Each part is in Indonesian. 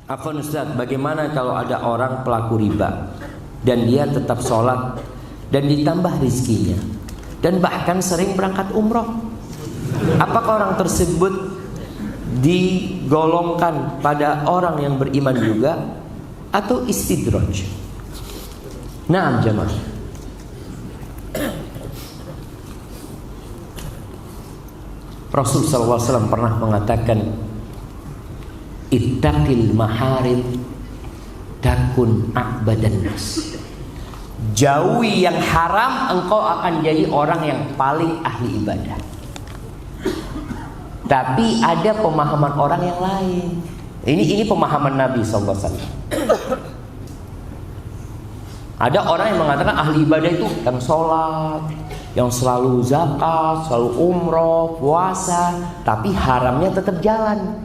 Afwan Ustaz, bagaimana kalau ada orang pelaku riba dan dia tetap sholat dan ditambah rizkinya dan bahkan sering berangkat umroh? Apakah orang tersebut digolongkan pada orang yang beriman juga atau istidraj? Naam jamaah. Rasul SAW pernah mengatakan, ittaqil maharim takun a'badan nas. Jauhi yang haram, engkau akan jadi orang yang paling ahli ibadah. Tapi ada pemahaman orang yang lain. Ini pemahaman Nabi SAW. Ada orang yang mengatakan ahli ibadah itu yang sholat, yang selalu zakat, selalu umroh, puasa, tapi haramnya tetap jalan.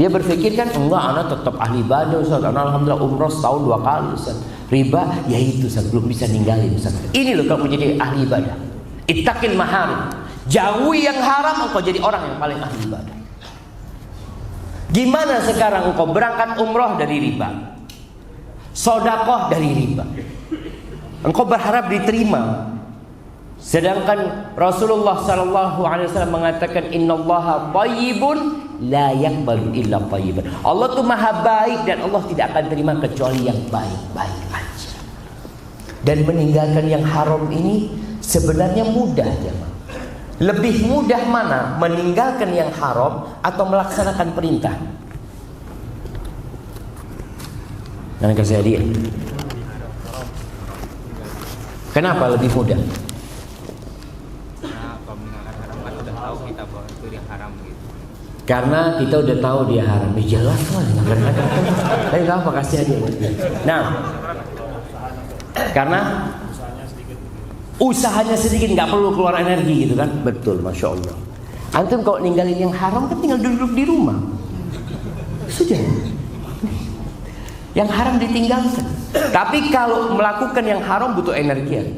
Dia berpikir kan, enggak, anak tetap ahli ibadah Ustaz, anak alhamdulillah umroh setahun 2 kali Ustaz. Riba, ya itu Ustaz, belum bisa ninggalin Ustaz. Ini loh kamu jadi ahli ibadah. Ittaqil maharim, jauhi yang haram, engkau jadi orang yang paling ahli ibadah. Gimana sekarang engkau berangkat umroh dari riba, sodakoh dari riba, engkau berharap diterima, sedangkan Rasulullah SAW mengatakan innallaha thayyibun la yaqbalu illa thayyiban. Allah tuh maha baik dan Allah tidak akan terima kecuali yang baik-baik aja. Dan meninggalkan yang haram ini sebenarnya mudah jemaah. Lebih mudah mana, meninggalkan yang haram atau melaksanakan perintah? Dan kasih hadiah. Kenapa lebih mudah? Karena kita udah tahu dia haram. Jelas lah. Tapi apa kasih aja. Nah, karena usahanya sedikit, nggak perlu keluar energi gitu kan? Betul, masya Allah. Antum kalau ninggalin yang haram kan tinggal duduk di rumah. Sudah. Yang haram ditinggalkan. Tapi kalau melakukan yang haram butuh energi.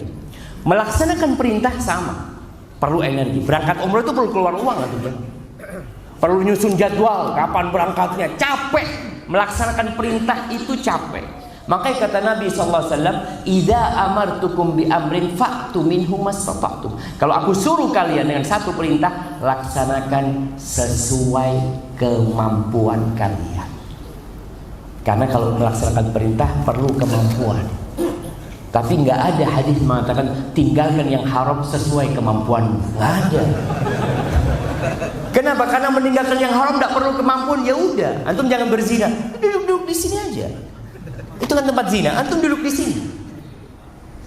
Melaksanakan perintah sama, perlu energi. Berangkat umroh itu perlu keluar uang kan? Perlu nyusun jadwal, kapan berangkatnya, capek. Melaksanakan perintah itu capek. Makanya kata Nabi SAW, idza amartukum bi amrin fa'tu minhu mastata'tum. Kalau aku suruh kalian dengan satu perintah, laksanakan sesuai kemampuan kalian. Karena kalau melaksanakan perintah perlu kemampuan. Tapi nggak ada hadis mengatakan tinggalkan yang haram sesuai kemampuan. Nggak ada. Kenapa? Karena meninggalkan yang haram tidak perlu kemampuan. Ya udah, antum jangan berzina, duduk di sini aja. Itu kan tempat zina, antum duduk di sini.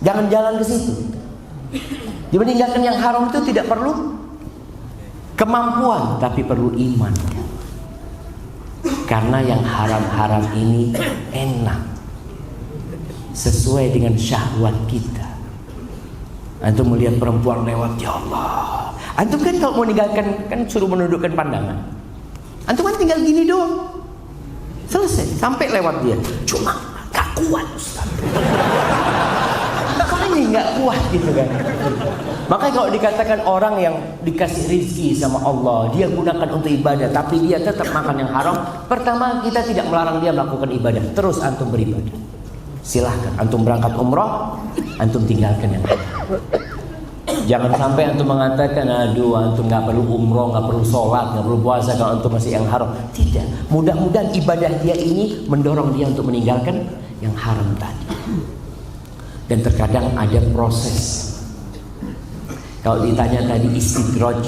Jangan jalan ke situ. Meninggalkan yang haram itu tidak perlu kemampuan, tapi perlu iman. Karena yang haram-haram ini enak, sesuai dengan syahwat kita. Antum melihat perempuan lewat, ya Allah. Antum kan kalau mau meninggalkan kan suruh menundukkan pandangan. Antum kan tinggal gini doang, selesai, sampai lewat dia. Cuma gak kuat Ustaz. Makanya gak kuat gitu kan. Makanya kalau dikatakan orang yang dikasih rezeki sama Allah, dia gunakan untuk ibadah, tapi dia tetap makan yang haram. Pertama, kita tidak melarang dia melakukan ibadah. Terus antum beribadah. Silahkan, antum berangkat umroh, antum tinggalkan yang haram. Jangan sampai antum mengatakan, aduh antum gak perlu umroh, gak perlu sholat, gak perlu puasa kalau antum masih yang haram. Tidak, mudah-mudahan ibadah dia ini mendorong dia untuk meninggalkan yang haram tadi. Dan terkadang ada proses. Kalau ditanya tadi istidraj,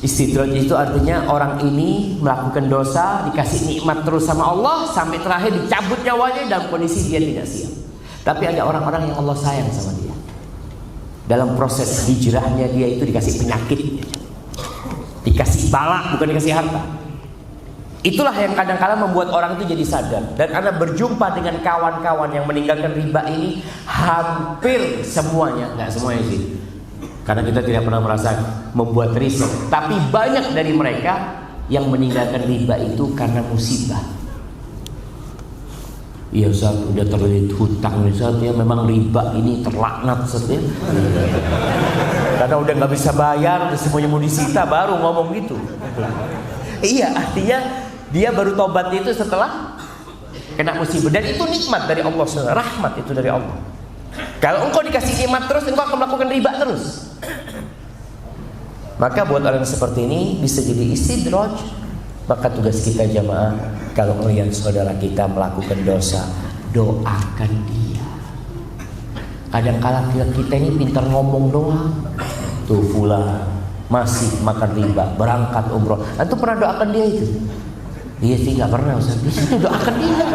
istidraj itu artinya orang ini melakukan dosa, dikasih nikmat terus sama Allah, sampai terakhir dicabut nyawanya dalam kondisi dia tidak siap. Tapi ada orang-orang yang Allah sayang sama dia. Dalam proses hijrahnya dia itu dikasih penyakit, dikasih bala, bukan dikasih harta. Itulah yang kadang-kadang membuat orang itu jadi sadar. Dan Anda berjumpa dengan kawan-kawan yang meninggalkan riba ini, hampir semuanya, nggak semuanya sih, karena kita tidak pernah merasa membuat riset, tapi banyak dari mereka yang meninggalkan riba itu karena musibah. Iya Ustaz, udah terlilit hutang Ustaz, ya memang riba ini terlaknat Ustaz ya. Karena udah nggak bisa bayar, udah semuanya mau disita, baru ngomong gitu. Iya, artinya Dia baru tobat itu setelah kena musibah. Dan itu nikmat dari Allah, rahmat itu dari Allah. Kalau engkau dikasih nikmat terus, engkau akan melakukan riba terus. Maka buat orang seperti ini bisa jadi istidraj. Maka tugas kita jamaah, kalau melihat saudara kita melakukan dosa, doakan dia. Kadang-kala kita ini pintar ngomong doang. Tuh fulan masih makan riba, berangkat umroh. Antum pernah doakan dia itu? Dia sih nggak pernah Ustaz. Di situ doakan dia.